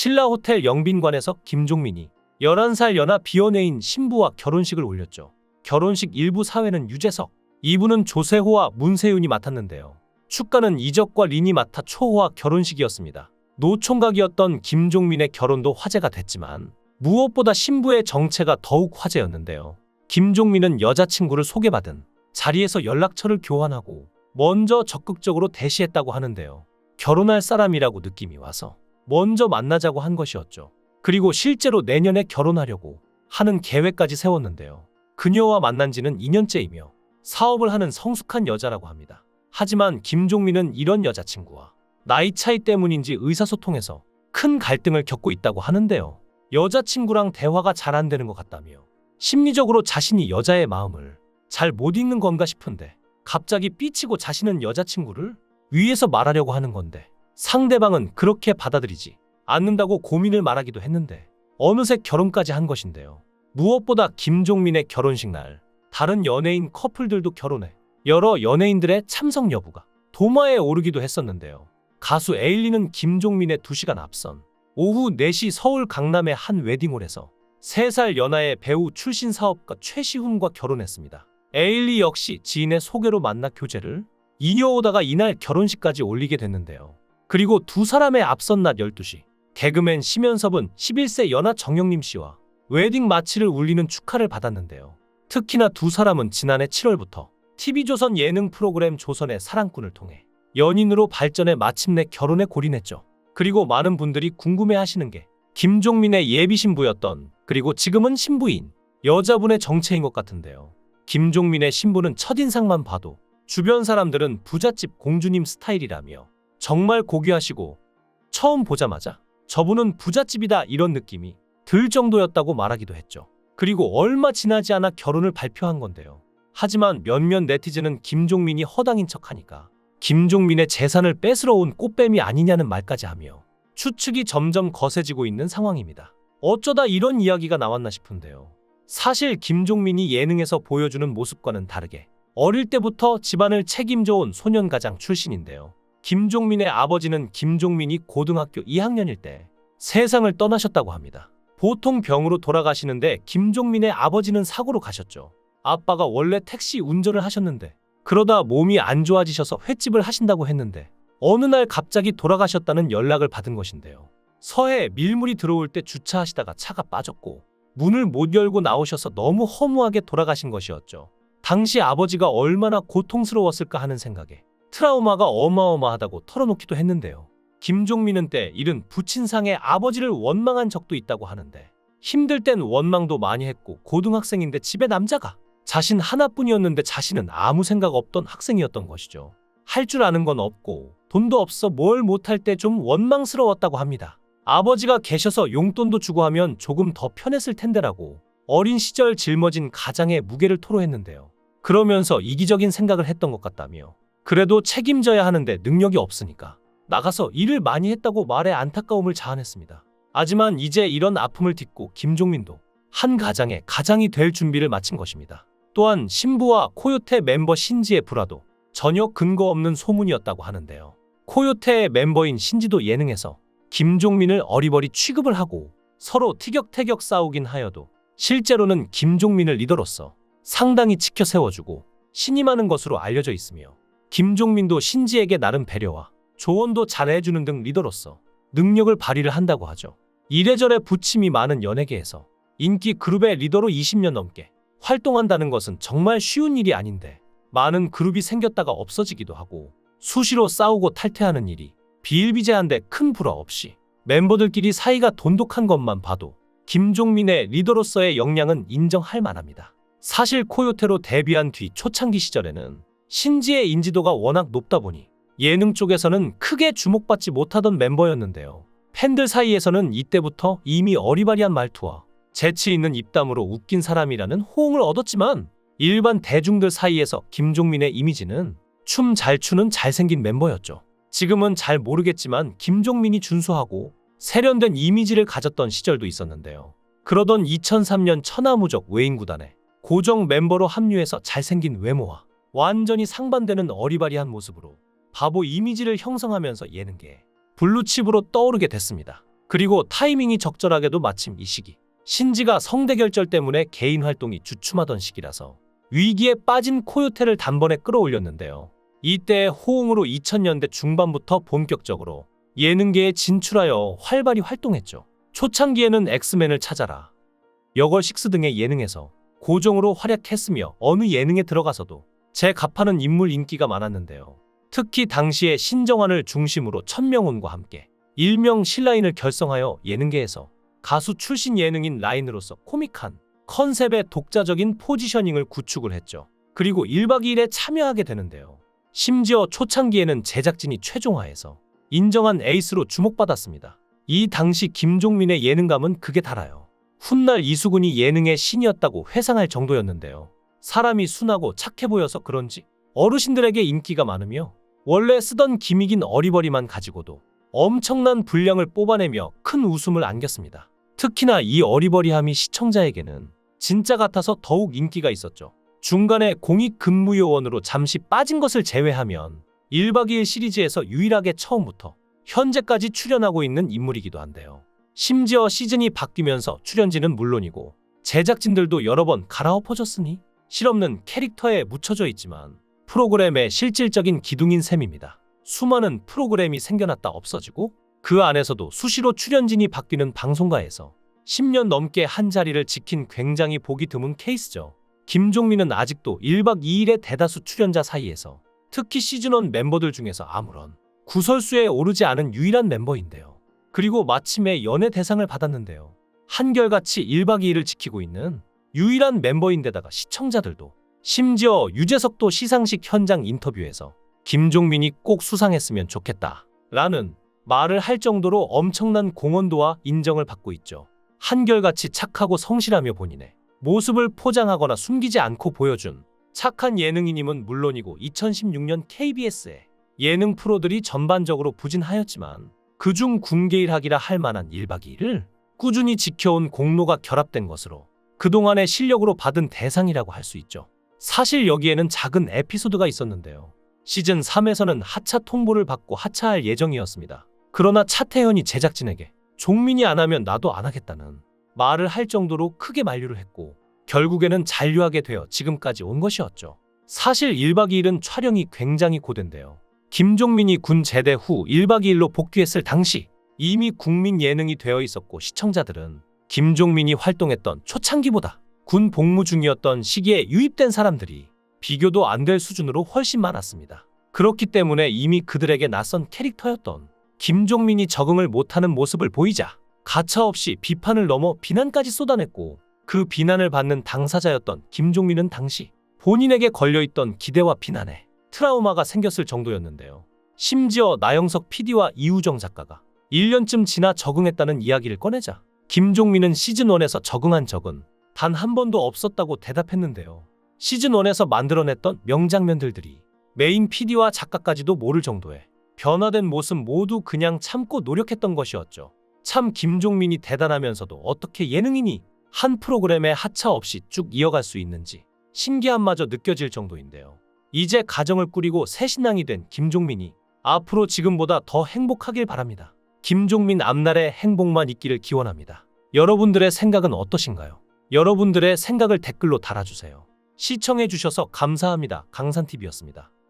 신라호텔 영빈관에서 김종민이 11살 연하 비연애인 신부와 결혼식을 올렸죠. 결혼식 1부 사회는 유재석, 2부는 조세호와 문세윤이 맡았는데요. 축가는 이적과 린이 맡아 초호화 결혼식이었습니다. 노총각이었던 김종민의 결혼도 화제가 됐지만 무엇보다 신부의 정체가 더욱 화제였는데요. 김종민은 여자친구를 소개받은 자리에서 연락처를 교환하고 먼저 적극적으로 대시했다고 하는데요. 결혼할 사람이라고 느낌이 와서 먼저 만나자고 한 것이었죠. 그리고 실제로 내년에 결혼하려고 하는 계획까지 세웠는데요. 그녀와 만난 지는 2년째이며 사업을 하는 성숙한 여자라고 합니다. 하지만 김종민은 이런 여자친구와 나이 차이 때문인지 의사소통에서 큰 갈등을 겪고 있다고 하는데요. 여자친구랑 대화가 잘 안 되는 것 같다며 심리적으로 자신이 여자의 마음을 잘 못 읽는 건가 싶은데 갑자기 삐치고 자신은 여자친구를 위해서 말하려고 하는 건데 상대방은 그렇게 받아들이지 않는다고 고민을 말하기도 했는데 어느새 결혼까지 한 것인데요. 무엇보다 김종민의 결혼식 날 다른 연예인 커플들도 결혼해 여러 연예인들의 참석 여부가 도마에 오르기도 했었는데요. 가수 에일리는 김종민의 2시간 앞선 오후 4시 서울 강남의 한 웨딩홀에서 3살 연하의 배우 출신 사업가 최시훈과 결혼했습니다. 에일리 역시 지인의 소개로 만나 교제를 이어오다가 이날 결혼식까지 올리게 됐는데요. 그리고 두 사람의 앞선 낮 12시 개그맨 심연섭은 11세 연하 정영림 씨와 웨딩 마치를 울리는 축하를 받았는데요. 특히나 두 사람은 지난해 7월부터 TV조선 예능 프로그램 조선의 사랑꾼을 통해 연인으로 발전해 마침내 결혼에 골인했죠. 그리고 많은 분들이 궁금해하시는 게 김종민의 예비 신부였던 그리고 지금은 신부인 여자분의 정체인 것 같은데요. 김종민의 신부는 첫인상만 봐도 주변 사람들은 부잣집 공주님 스타일이라며 정말 고귀하시고 처음 보자마자 저분은 부잣집이다 이런 느낌이 들 정도였다고 말하기도 했죠. 그리고 얼마 지나지 않아 결혼을 발표한 건데요. 하지만 몇몇 네티즌은 김종민이 허당인 척하니까 김종민의 재산을 뺏으러 온 꽃뱀이 아니냐는 말까지 하며 추측이 점점 거세지고 있는 상황입니다. 어쩌다 이런 이야기가 나왔나 싶은데요. 사실 김종민이 예능에서 보여주는 모습과는 다르게 어릴 때부터 집안을 책임져온 소년가장 출신인데요. 김종민의 아버지는 김종민이 고등학교 2학년일 때 세상을 떠나셨다고 합니다. 보통 병으로 돌아가시는데 김종민의 아버지는 사고로 가셨죠. 아빠가 원래 택시 운전을 하셨는데 그러다 몸이 안 좋아지셔서 횟집을 하신다고 했는데 어느 날 갑자기 돌아가셨다는 연락을 받은 것인데요. 서해에 밀물이 들어올 때 주차하시다가 차가 빠졌고 문을 못 열고 나오셔서 너무 허무하게 돌아가신 것이었죠. 당시 아버지가 얼마나 고통스러웠을까 하는 생각에 트라우마가 어마어마하다고 털어놓기도 했는데요. 김종민은 때 일은 부친상에 아버지를 원망한 적도 있다고 하는데 힘들 땐 원망도 많이 했고 고등학생인데 집에 남자가 자신 하나뿐이었는데 자신은 아무 생각 없던 학생이었던 것이죠. 할 줄 아는 건 없고 돈도 없어 뭘 못할 때 좀 원망스러웠다고 합니다. 아버지가 계셔서 용돈도 주고 하면 조금 더 편했을 텐데라고 어린 시절 짊어진 가장의 무게를 토로했는데요. 그러면서 이기적인 생각을 했던 것 같다며 그래도 책임져야 하는데 능력이 없으니까 나가서 일을 많이 했다고 말에 안타까움을 자아냈습니다. 하지만 이제 이런 아픔을 딛고 김종민도 한 가장의 가장이 될 준비를 마친 것입니다. 또한 신부와 코요태 멤버 신지의 불화도 전혀 근거 없는 소문이었다고 하는데요. 코요태의 멤버인 신지도 예능에서 김종민을 어리버리 취급을 하고 서로 티격태격 싸우긴 하여도 실제로는 김종민을 리더로서 상당히 지켜 세워주고 신임하는 것으로 알려져 있으며 김종민도 신지에게 나름 배려와 조언도 잘해주는 등 리더로서 능력을 발휘를 한다고 하죠. 이래저래 부침이 많은 연예계에서 인기 그룹의 리더로 20년 넘게 활동한다는 것은 정말 쉬운 일이 아닌데 많은 그룹이 생겼다가 없어지기도 하고 수시로 싸우고 탈퇴하는 일이 비일비재한데 큰 불화 없이 멤버들끼리 사이가 돈독한 것만 봐도 김종민의 리더로서의 역량은 인정할 만합니다. 사실 코요태로 데뷔한 뒤 초창기 시절에는 신지의 인지도가 워낙 높다 보니 예능 쪽에서는 크게 주목받지 못하던 멤버였는데요. 팬들 사이에서는 이때부터 이미 어리바리한 말투와 재치 있는 입담으로 웃긴 사람이라는 호응을 얻었지만 일반 대중들 사이에서 김종민의 이미지는 춤 잘 추는 잘생긴 멤버였죠. 지금은 잘 모르겠지만 김종민이 준수하고 세련된 이미지를 가졌던 시절도 있었는데요. 그러던 2003년 천하무적 외인구단에 고정 멤버로 합류해서 잘생긴 외모와 완전히 상반되는 어리바리한 모습으로 바보 이미지를 형성하면서 예능계에 블루칩으로 떠오르게 됐습니다. 그리고 타이밍이 적절하게도 마침 이 시기. 신지가 성대결절 때문에 개인 활동이 주춤하던 시기라서 위기에 빠진 코요테를 단번에 끌어올렸는데요. 이때의 호응으로 2000년대 중반부터 본격적으로 예능계에 진출하여 활발히 활동했죠. 초창기에는 엑스맨을 찾아라, 여걸식스 등의 예능에서 고정으로 활약했으며 어느 예능에 들어가서도 제갑하는 인물 인기가 많았는데요. 특히 당시에 신정환을 중심으로 천명훈과 함께 일명 신라인을 결성하여 예능계에서 가수 출신 예능인 라인으로서 코믹한 컨셉의 독자적인 포지셔닝을 구축을 했죠. 그리고 1박 2일에 참여하게 되는데요. 심지어 초창기에는 제작진이 최종화해서 인정한 에이스로 주목받았습니다. 이 당시 김종민의 예능감은 극에 달하여 훗날 이수근이 예능의 신이었다고 회상할 정도였는데요. 사람이 순하고 착해 보여서 그런지 어르신들에게 인기가 많으며 원래 쓰던 기믹인 어리버리만 가지고도 엄청난 분량을 뽑아내며 큰 웃음을 안겼습니다. 특히나 이 어리버리함이 시청자에게는 진짜 같아서 더욱 인기가 있었죠. 중간에 공익근무요원으로 잠시 빠진 것을 제외하면 1박 2일 시리즈에서 유일하게 처음부터 현재까지 출연하고 있는 인물이기도 한데요. 심지어 시즌이 바뀌면서 출연진은 물론이고 제작진들도 여러 번 갈아엎어졌으니 실없는 캐릭터에 묻혀져 있지만 프로그램의 실질적인 기둥인 셈입니다. 수많은 프로그램이 생겨났다 없어지고 그 안에서도 수시로 출연진이 바뀌는 방송가에서 10년 넘게 한 자리를 지킨 굉장히 보기 드문 케이스죠. 김종민은 아직도 1박 2일의 대다수 출연자 사이에서 특히 시즌1 멤버들 중에서 아무런 구설수에 오르지 않은 유일한 멤버인데요. 그리고 마침내 연예 대상을 받았는데요. 한결같이 1박 2일을 지키고 있는 유일한 멤버인데다가 시청자들도 심지어 유재석도 시상식 현장 인터뷰에서 김종민이 꼭 수상했으면 좋겠다 라는 말을 할 정도로 엄청난 공헌도와 인정을 받고 있죠. 한결같이 착하고 성실하며 본인의 모습을 포장하거나 숨기지 않고 보여준 착한 예능인임은 물론이고 2016년 KBS의 예능 프로들이 전반적으로 부진하였지만 그중 군계일학이라 할 만한 1박 2일을 꾸준히 지켜온 공로가 결합된 것으로 그동안의 실력으로 받은 대상이라고 할 수 있죠. 사실 여기에는 작은 에피소드가 있었는데요. 시즌 3에서는 하차 통보를 받고 하차할 예정이었습니다. 그러나 차태현이 제작진에게 종민이 안 하면 나도 안 하겠다는 말을 할 정도로 크게 만류를 했고 결국에는 잔류하게 되어 지금까지 온 것이었죠. 사실 1박 2일은 촬영이 굉장히 고된데요. 김종민이 군 제대 후 1박 2일로 복귀했을 당시 이미 국민 예능이 되어 있었고 시청자들은 김종민이 활동했던 초창기보다 군 복무 중이었던 시기에 유입된 사람들이 비교도 안 될 수준으로 훨씬 많았습니다. 그렇기 때문에 이미 그들에게 낯선 캐릭터였던 김종민이 적응을 못하는 모습을 보이자 가차없이 비판을 넘어 비난까지 쏟아냈고 그 비난을 받는 당사자였던 김종민은 당시 본인에게 걸려있던 기대와 비난에 트라우마가 생겼을 정도였는데요. 심지어 나영석 PD와 이우정 작가가 1년쯤 지나 적응했다는 이야기를 꺼내자 김종민은 시즌1에서 적응한 적은 단 한 번도 없었다고 대답했는데요. 시즌1에서 만들어냈던 명장면들이 메인 PD와 작가까지도 모를 정도의 변화된 모습 모두 그냥 참고 노력했던 것이었죠. 참 김종민이 대단하면서도 어떻게 예능인이 한 프로그램에 하차 없이 쭉 이어갈 수 있는지 신기함마저 느껴질 정도인데요. 이제 가정을 꾸리고 새 신랑이 된 김종민이 앞으로 지금보다 더 행복하길 바랍니다. 김종민 앞날의 행복만 있기를 기원합니다. 여러분들의 생각은 어떠신가요? 여러분들의 생각을 댓글로 달아주세요. 시청해주셔서 감사합니다. 강산TV였습니다.